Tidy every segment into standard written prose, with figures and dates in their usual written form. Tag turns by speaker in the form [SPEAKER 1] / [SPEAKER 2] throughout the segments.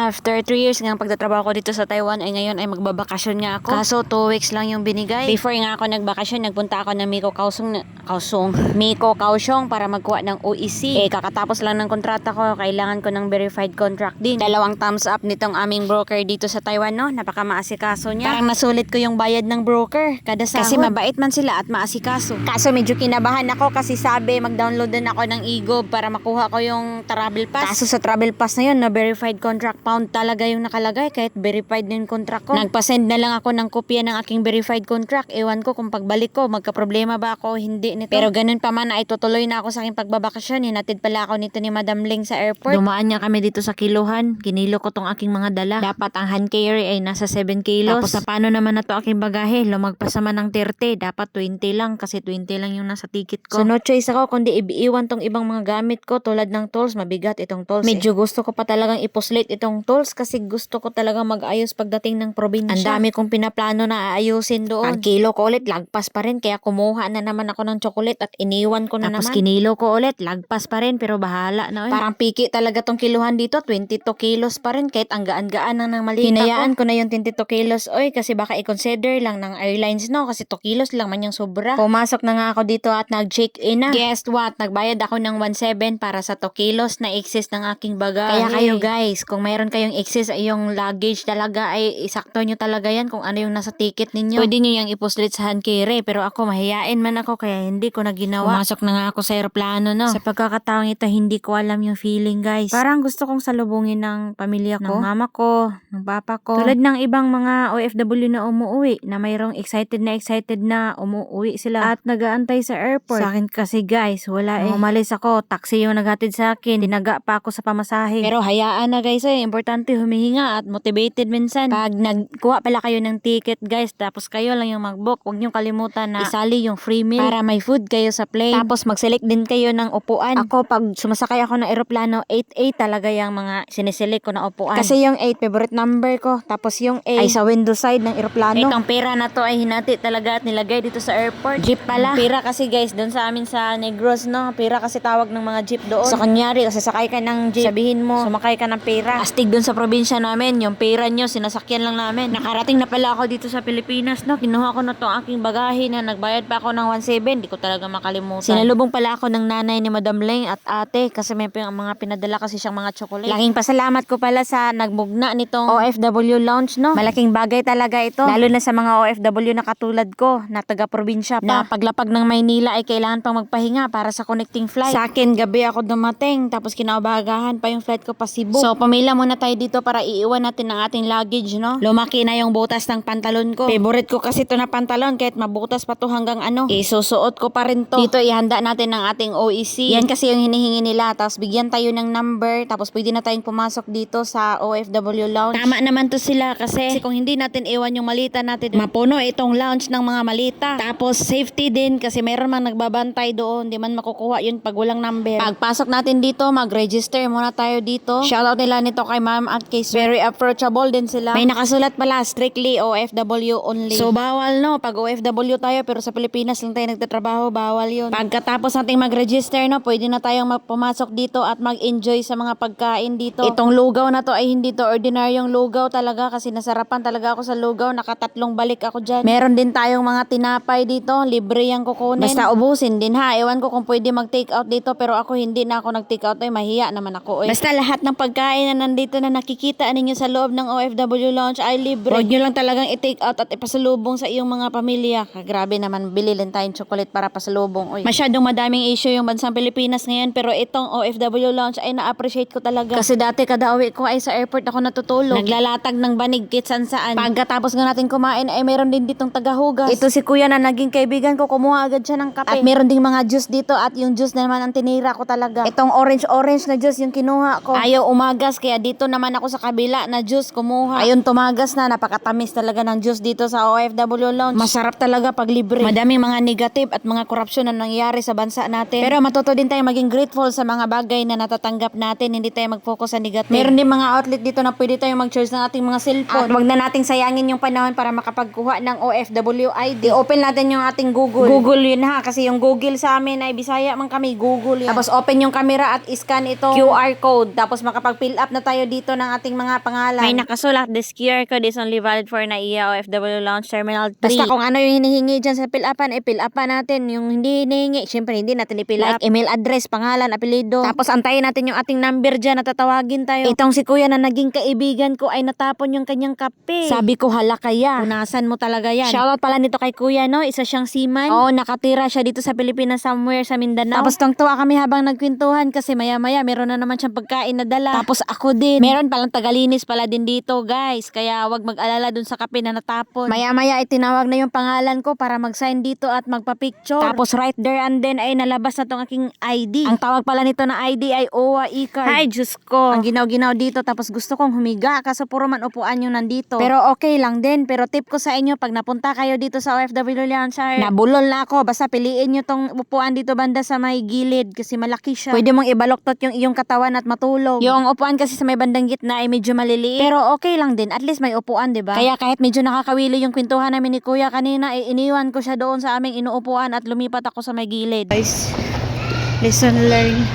[SPEAKER 1] After 3 years nga pagtatrabaho ko dito sa Taiwan ay ngayon ay magbabakasyon nga ako. Kaso 2 weeks lang yung binigay. Before nga ako nagbakasyon, nagpunta ako ng Miko Kaohsiung para magkuha ng OEC. Kakatapos lang ng kontrata ko, kailangan ko ng verified contract din. 2 thumbs up nitong aming broker dito sa Taiwan, no? Napaka-maasikaso niya. Parang nasulit ko yung bayad ng broker kada sahod. Kasi mabait man sila at maasikaso. Kaso medyo kinabahan ako kasi sabi mag-download din ako ng e-gob para makuha ko yung travel pass. Kaso sa travel pass na yun, na verified contract pound talaga yung nakalagay kahit verified din contract ko. Nagpa-send na lang ako ng kopya ng aking verified contract. Ewan ko kung pagbalik ko magka-problema ba ako o hindi nito. Pero ganun pa man ay tutuloy na ako sa aking pagbabakasyon. Hinatid pala ako nito ni Madam Ling sa airport. Dumaan niya kami dito sa kiluhan. Kinilo ko tong aking mga dala. Dapat ang hand carry ay nasa 7 kilos. Tapos sa paano naman na to aking bagahe? Lumagpas naman ng 30. Dapat 20 lang kasi 20 lang yung nasa ticket ko. So no choice ako kundi iiwan tong ibang mga gamit ko tulad ng tools. Mabigat itong tools. Medyo gusto ko pa talagang iposlit itong tools kasi gusto ko talagang mag-ayos pagdating ng probinsya. Ang dami kong pinaplano na aayusin doon. Pag kilo ko ulit, lagpas pa rin. Kaya kumuha na naman ako ng chocolate at iniwan ko na naman. Tapos kinilo ko ulit, lagpas pa rin pero bahala na. Parang piki talaga tong kiluhan dito. 22 kilos pa rin kahit ang gaan-gaan na ng malita ko. Hinayaan ko na yung 22 kilos. Oy, kasi baka i-consider lang ng airlines, no? Kasi 2 kilos lang man yung sobra. Pumasok na nga ako dito at nag-check-in na. Guess what? Nagbayad ako ng 1.7 para sa 2 kilos na excess ng aking bagahe. Kaya kayo guys, kung mayroon kayong excess ay yung luggage talaga ay isakto nyo talaga yan kung ano yung nasa ticket ninyo. Pwede nyo yung iposlit sa hand carry pero ako mahihain man ako kaya hindi ko na ginawa. Pumasok na nga ako sa aeroplano, no? Sa pagkakataong ito hindi ko alam yung feeling guys. Parang gusto kong salubungin ng pamilya ko, ng mama ko, ng papa ko. Tulad ng ibang mga OFW na umuwi na mayroong excited na umuwi sila at nagaantay sa airport. Sa akin kasi guys, wala umalis ako, taxi yung naghatid sa akin, dinaga pa ako sa pamasahe. Pero hayaan na guys importante humihinga at motivated minsan. Pag nagkuha pala kayo ng ticket guys, tapos kayo lang yung mag-book, huwag nyo kalimutan na isali yung free meal para may food kayo sa plane. Tapos mag-select din kayo ng upuan. Ako pag sumasakay ako ng eroplano, 8A talaga yung mga siniselect ko na upuan. Kasi yung 8 favorite number ko, tapos yung A ay sa window side ng eroplano. Itong pera na to ay hinati talaga at nilagay dito sa airport. Jeep pala. Pera kasi guys, doon sa amin sa Negros, no? Pera kasi tawag ng mga jeep doon. So kunyari, kasi sakay ka ng jeep, sabihin mo, sumakay ka ng pera. Astig doon sa probinsya namin, yung pera nyo, sinasakyan lang namin. Nakarating na pala ako dito sa Pilipinas, no? Kinuha ko na to aking bagahe na nagbayad pa ako ng 1.7. Di ko talaga makalimutan. Sinalubong pala ako ng nanay ni Madam Ling at ate kasi may mga pinadala kasi siyang mga chocolate. Laking pasalamat ko pala sa nagmugna nitong OFW lounge, no? Malaking bagay talaga ito. Lalo na sa mga OFW na katulad ko, na taga-probinsya pa. Na paglapag ng Maynila ay kailangan pang magpahinga para sa connecting flight. Sa akin, gabi ako dumating, tapos kinabagahan pa yung flight ko pa Cebu. So, pumila muna tayo dito para iiwan natin ang ating luggage, no? Lumaki na yung butas ng pantalon ko. Favorite ko kasi ito na pantalon, kahit mabutas pa to hanggang isusuot ko pa rin to. Dito, ihanda natin ang ating OEC. Yan kasi yung hinihingi nila, tapos bigyan tayo ng number, tapos pwede na tayong pumasok dito sa OFW lounge. Tama naman to sila kasi kung hindi natin iwan yung malita natin, mapuno itong lounge ng mga malita. Tapos safety din kasi meron man nagbabantay doon, di man makukuha yun pag walang number. Pagpasok natin dito, mag-register muna tayo dito. Shoutout nila nito kay ma'am at kay sir. Very approachable din sila. May nakasulat pala, strictly OFW only. So bawal, no? Pag OFW tayo pero sa Pilipinas lang tayo nagtatrabaho, bawal yun. Pagkatapos nating mag-register, no, pwede na tayong pumasok dito at mag-enjoy sa mga pagkain dito. Itong lugaw na to ay hindi to ordinaryong lugaw talaga kasi nasarapan talaga ako sa lugaw. Nakatatlong balik ako dyan. Meron din tayong mga tinapay dito. Libre yung kukunin. Basta ubusin din ha. Ewan ko kung pwede mag-take out dito pero ako hindi na ako nag-take out. Ay mahiya naman ako. Basta lahat ng pagkain na nandito na nakikita ninyo sa loob ng OFW lounge ay libre. Huwag nyo lang talagang i-take out at ipasalubong sa iyong mga pamilya. Grabe naman, bililin tayong chocolate para pasalubong. Oy. Masyadong madaming issue yung bansang Pilipinas ngayon pero itong OFW lounge ay na-appreciate ko talaga. Kasi dati kada uwi ko ay sa airport ako natutulog. Naglalatag ng banig kit saan. Pagkatapos nga natin kumain ay meron din ditong tagahugas. Ito si kuya na naging kaibigan ko, kumuha agad siya ng kape. At meron ding mga juice dito at yung juice naman ang tinira ko talaga. Itong orange na juice yung kinuha ko. Ayaw umagas kaya dito naman ako sa kabila na juice kumuha. Ayun tumagas na, napakatamis talaga ng juice dito sa OFW lounge. Masarap talaga pag libre. Madaming mga negative at mga korupsyon na nangyayari sa bansa natin. Pero matuto din tayo maging grateful sa mga bagay na natatanggap natin, hindi tayo mag-focus sa negative. Meron din mga outlet dito na pwede tayong mag-charge ng ating mga cellphone. At wag na nating sayangin yung panahon para makapagkuha ng OFW ID. I-open natin yung ating Google. Google yun ha, kasi yung Google sa amin ay Bisaya man kami, Google yan. Tapos open yung camera at scan ito QR code. Tapos makapag-fill up na tayo dito dito ng ating mga pangalan. May nakasulat, this QR code is only valid for NAIA OFW Lounge Terminal 3. Basta kung ano yung hinihingi dyan sa fill-upan, fill-upan natin. Yung hindi hinihingi, syempre hindi natin i-fill up. Like email address, pangalan, apelido. Tapos antayin natin yung ating number dyan na tatawagin tayo. Itong si kuya na naging kaibigan ko ay natapon yung kanyang kape. Sabi ko, hala kaya. Punasan mo talaga yan. Shoutout pala nito kay kuya, no? Isa siyang seaman. Oo, nakatira siya dito sa Pilipinas somewhere sa Mindanao. Tapos tuwa kami habang nagkwentuhan kasi maya-maya meron na naman siyang pagkain na dala. Tapos ako din. Meron palang tagalinis pala din dito, guys. Kaya wag mag-alala dun sa kape na natapon. Maya-maya ay tinawag na yung pangalan ko para mag-sign dito at magpa-picture. Tapos right there and then ay nalabas na tong aking ID. Ang tawag pala nito na ID ay OWA e-card. Ay, Diyos ko. Ang ginaw-ginaw dito tapos gusto kong humiga kaso puro man upuan yung nandito. Pero okay lang din. Pero tip ko sa inyo, pag napunta kayo dito sa OFW Lounge, nabulol na ako. Basta piliin nyo tong upuan dito banda sa may gilid kasi malaki siya. Pwede mong ibaloktot yung iyong katawan at matulog. Yung upuan kasi sa may bandang gitna ay medyo maliliit. Pero okay lang din. At least may upuan, diba? Kaya kahit medyo nakakawili yung kwentuhan namin ni kuya kanina, iniwan ko siya doon sa aming inuupuan at lumipat ako sa may gilid. Guys, lesson learned.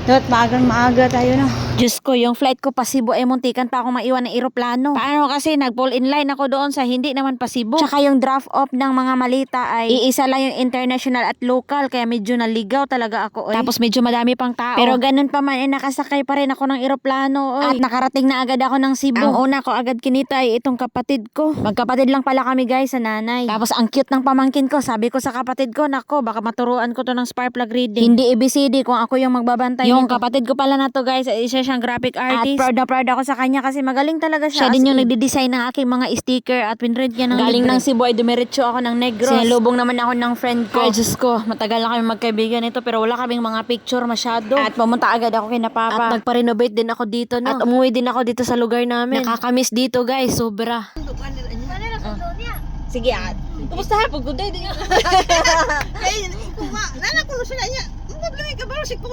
[SPEAKER 1] Dapat maaga tayo na. Diyos ko, yung flight ko pa Cebu ay muntikan pa ako maiwan ng eroplano. Paano kasi nag-fall in line ako doon sa hindi naman pa Cebu. Tsaka yung draft off ng mga malita ay iisa lang yung international at local kaya medyo naligaw talaga ako. Tapos medyo madami pang tao. Pero ganun pa man nakasakay pa rin ako ng eroplano. At nakarating na agad ako ng Cebu. Ang una ko agad kinita ay itong kapatid ko. Magkapatid lang pala kami guys sa nanay. Tapos ang cute ng pamangkin ko. Sabi ko sa kapatid ko, nako baka maturuan ko to ng spark plug reading. Hindi ABCD kung ako yung magbabantay. Yung kapatid ko pala na to guys, isa siyang graphic artist. At proud na proud ako sa kanya kasi magaling talaga siya. Siya din yung nagde-design ng aking mga sticker at pinrint niya ng galing ng Cebu ay dumiretso ako ng Negros. Sinalubong naman ako ng friend ko. Ay Diyos ko, matagal na kami magkaibigan ito pero wala kaming mga picture masyado. At pumunta agad ako kay na Papa. At nagpa-renovate din ako dito, no? At umuwi din ako dito sa lugar namin. Nakakamiss dito guys, sobra. Sige at. Kumusta hapon? Good day din.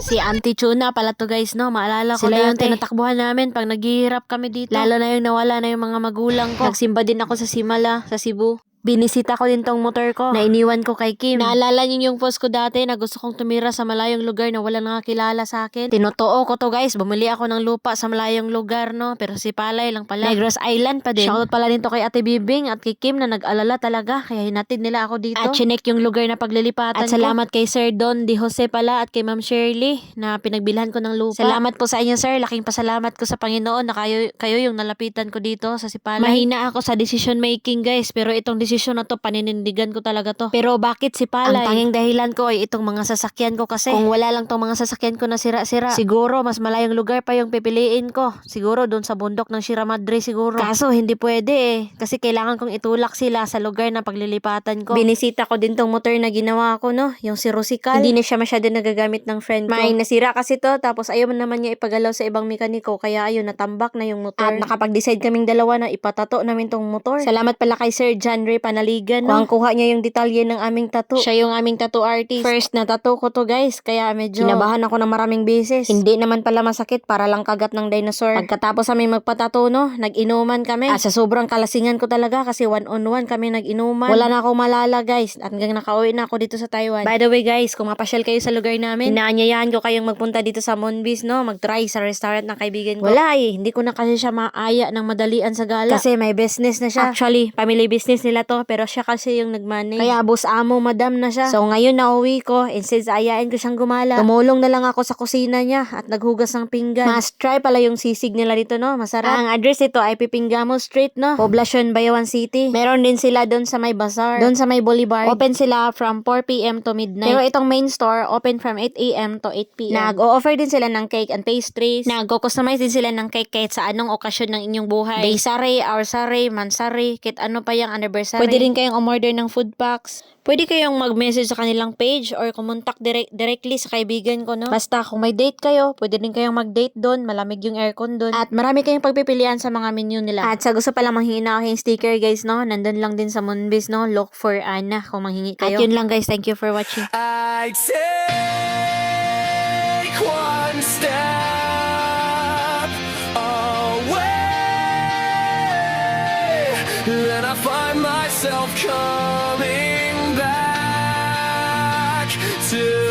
[SPEAKER 1] Si Auntie Chuna pala to guys, no? Maalala ko sila yung tinatakbuhan namin pag naghihirap kami dito. Lalo na yung nawala na yung mga magulang ko. Nagsimba din ako sa Simala, sa Cebu. Binisita ko din tong motor ko na iniwan ko kay Kim. Naalala niyo yung post ko dati na gusto kong tumira sa malayong lugar na walang nakakilala sa akin? Tinotoo ko to guys. Bumili ako ng lupa sa malayong lugar, no? Pero si Palay lang pala. Negros Island pa din. Shoutout pala din to kay Ate Bibing at kay Kim na nag-alala talaga. Kaya hinatid nila ako dito. At chinek yung lugar na paglilipatan ko. At salamat kay Sir Don Di Jose pala at kay Ma'am Shirley na pinagbilhan ko ng lupa. Salamat po sa inyo sir. Laking pasalamat ko sa Panginoon na kayo yung nalapitan ko dito sa Sipalay. Mahina ako sa decision making guys. Pero itong decision na to, paninindigan ko talaga to. Pero bakit si Palay? Ang tanging dahilan ko ay itong mga sasakyan ko kasi. Kung wala lang tong mga sasakyan ko na sira-sira, siguro mas malayong lugar pa yung pipiliin ko. Siguro doon sa bundok ng Sierra Madre siguro. Kaso hindi pwede kasi kailangan kong itulak sila sa lugar na paglilipatan ko. Binisita ko din tong motor na ginawa ko, no? Yung si Rusical. Hindi na siya masyado nagagamit ng friend ko. May nasira kasi to, tapos ayaw naman niya ipagalaw sa ibang mekaniko, kaya ayun, natambak na yung motor. At nakapag-decide kaming dalawa na ipatato namin tong motor. Salamat pala kay Sir John Ray Panalig. No? Kuha niya yung detalye ng aming tattoo. Siya yung aming tattoo artist. First na tattoo ko to guys, kaya medyo kinabahan ako ng maraming beses. Hindi naman pala masakit, para lang kagat ng dinosaur. Pagkatapos kami magpatato, no, nag-inuman kami. Sa sobrang kalasingan ko talaga kasi 1-on-1 kami nag-inuman. Wala na akong malala guys, at hanggang nakauwi na ako dito sa Taiwan. By the way guys, kung mapasyal kayo sa lugar namin, inaanyayahan ko kayong magpunta dito sa Monbis, no, mag-try sa restaurant ng kaibigan ko. Wala hindi ko na kasi siya maaya ng madalian sa gala. Kasi may business na siya. Actually, family business nila to, pero siya kasi yung nagmanage. Kaya boss amo, madam na siya. So ngayon na uwi ko, instead ayain ko siyang gumala, tumulong na lang ako sa kusina niya at naghugas ng pinggan. Must try pala yung sisig nila dito, no? Masarap. Ang address ito ay Pipingamo Street, no? Poblacion, Bayawan City. Meron din sila doon sa may bazaar. Doon sa may Boulevard. Open sila from 4 p.m. to midnight. Pero itong main store, open from 8 a.m. to 8 p.m. Nag-o-offer din sila ng cake and pastries. Nag-customize din sila ng cake kahit sa anong okasyon ng inyong buhay. Day sari, hour sari, mansari, kahit ano pa yung anniversary. Pwede rin kayong umorder ng food packs. Pwede kayong mag-message sa kanilang page or kumontak directly sa kaibigan ko, no? Basta kung may date kayo, pwede rin kayong mag-date doon. Malamig yung aircon doon. At marami kayong pagpipilian sa mga menu nila. At sa gusto pala manghingi ako yung sticker, guys, no? Nandun lang din sa Monbis, no? Look for Anna kung manghingi kayo. At yun lang, guys. Thank you for watching.
[SPEAKER 2] I take one step away, then I find myself coming back to